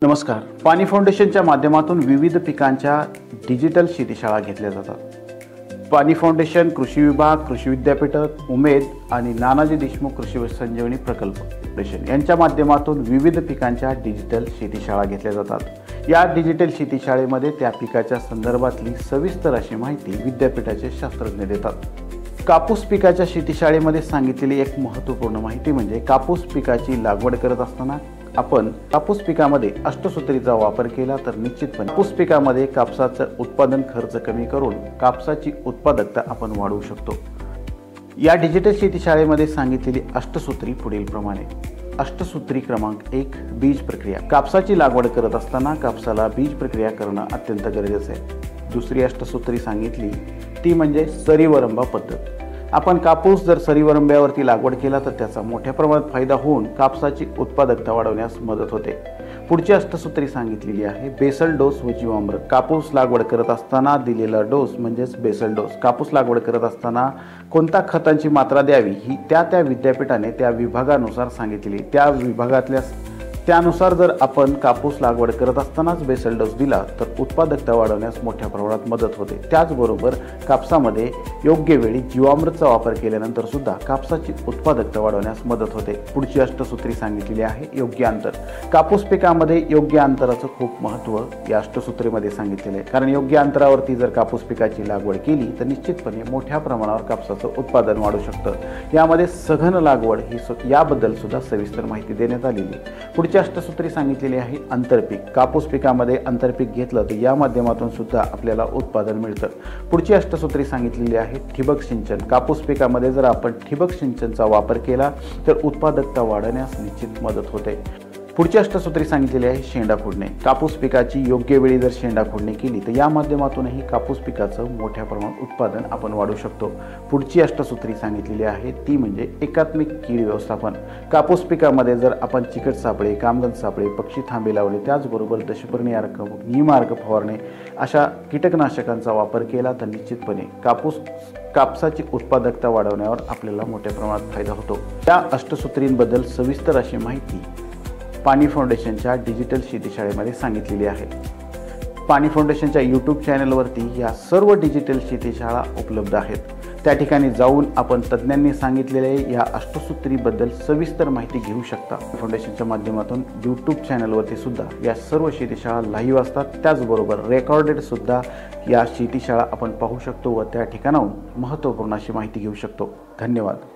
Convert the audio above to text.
नमस्कार. पाणी फाउंडेशनच्या माध्यमातून विविध पिकांच्या डिजिटल शेतीशाळा घेतल्या जातात. पाणी फाउंडेशन, कृषी विभाग, कृषी विद्यापीठ, उमेद आणि नानाजी देशमुख कृषी संजीवनी प्रकल्प फाउंडेशन यांच्या माध्यमातून विविध पिकांच्या डिजिटल शेतीशाळा घेतल्या जातात. या डिजिटल शेतीशाळेमध्ये त्या पिकाच्या संदर्भातली सविस्तर अशी माहिती विद्यापीठाचे शास्त्रज्ञ देतात. कापूस पिकाच्या शेतीशाळेमध्ये सांगितलेली एक महत्त्वपूर्ण माहिती म्हणजे कापूस पिकाची लागवड करत असताना आपण कापूस पिकामध्ये अष्टसूत्रीचा वापर केला तर निश्चितपणे कापूस पिकामध्ये कापसाचं उत्पादन खर्च कमी करून कापसाची उत्पादकता आपण वाढवू शकतो. या डिजिटल शेतीशाळेमध्ये सांगितलेली अष्टसूत्री पुढील प्रमाणे. अष्टसूत्री क्रमांक 1, बीज प्रक्रिया. कापसाची लागवड करत असताना कापसाला बीज प्रक्रिया करणं अत्यंत गरजेचं आहे. दुसरी अष्टसूत्री सांगितली ती म्हणजे सरीवरंबा पद्धत. आपण कापूस जर सरीवरंब्यावरती लागवड केला तर त्याचा मोठ्या प्रमाणात फायदा होऊन कापसाची उत्पादकता वाढवण्यास मदत होते. पुढची अष्टसूत्री सांगितलेली आहे बेसल डोस व जीवामृत. कापूस लागवड करत असताना दिलेला डोस म्हणजेच बेसल डोस. कापूस लागवड करत असताना कोणत्या खतांची मात्रा द्यावी ही त्या विद्यापीठाने त्या विभागानुसार सांगितलेली. त्या विभागातल्या त्यानुसार जर आपण कापूस लागवड करत असतानाच बेसल डोस दिला तर उत्पादकता वाढवण्यास मोठ्या प्रमाणात मदत होते. त्याचबरोबर कापसामध्ये योग्य वेळी जीवामृतचा वापर केल्यानंतर सुद्धा कापसाची उत्पादकता वाढवण्यास मदत होते. पुढची अष्टसूत्री सांगितलेली आहे योग्य अंतर. कापूस पिकामध्ये योग्य अंतराचं खूप महत्त्व या अष्टसूत्रीमध्ये सांगितलेलं आहे. कारण योग्य अंतरावरती जर कापूस पिकाची लागवड केली तर निश्चितपणे मोठ्या प्रमाणावर कापसाचं उत्पादन वाढू शकतं. यामध्ये सघन लागवड ही याबद्दल सुद्धा सविस्तर माहिती देण्यात आलेली. पुढची अष्टसूत्री सांगितलेली आहे आंतरपीक. कापूस पिकामध्ये आंतरपीक घेतलं तर या माध्यमातून सुद्धा आपल्याला उत्पादन मिळतं. पुढची अष्टसूत्री सांगितलेली आहे ठिबक सिंचन. कापूस पिकामध्ये जर आपण ठिबक सिंचनचा वापर केला तर उत्पादकता वाढवण्यास निश्चित मदत होते. पुढची अष्टसूत्री सांगितलेली आहे शेंडा फोडणे. कापूस पिकाची योग्य वेळी जर शेंडा फोडणी केली तर या माध्यमातूनही कापूस पिकाचं मोठ्या प्रमाणात उत्पादन आपण वाढवू शकतो. पुढची अष्टसूत्री सांगितलेली आहे ती म्हणजे एकात्मिक कीड व्यवस्थापन. कापूस पिकामध्ये जर आपण चिकट सापळे, कामगंध सापळे, पक्षी थांबे लावले, त्याचबरोबर दशपर्णीयार्क, नीमार्क फवारणे अशा कीटकनाशकांचा वापर केला तर निश्चितपणे कापसाची उत्पादकता वाढवण्यावर आपल्याला मोठ्या प्रमाणात फायदा होतो. या अष्टसूत्रींबद्दल सविस्तर अशी माहिती पाणी फाउंडेशनच्या डिजिटल शेतीशाळेमध्ये सांगितलेली आहे. पाणी फाउंडेशनच्या यूट्यूब चॅनलवरती या सर्व डिजिटल शेतीशाळा उपलब्ध आहेत. त्या ठिकाणी जाऊन आपण तज्ज्ञांनी सांगितलेल्या या अष्टसूत्रीबद्दल सविस्तर माहिती घेऊ शकता. फाउंडेशनच्या माध्यमातून यूट्यूब चॅनलवरती सुद्धा या सर्व शेतीशाळा लाईव्ह असतात. त्याचबरोबर रेकॉर्डेड सुद्धा या शेतीशाळा आपण पाहू शकतो व त्या ठिकाणाहून महत्त्वपूर्ण अशी माहिती घेऊ शकतो. धन्यवाद.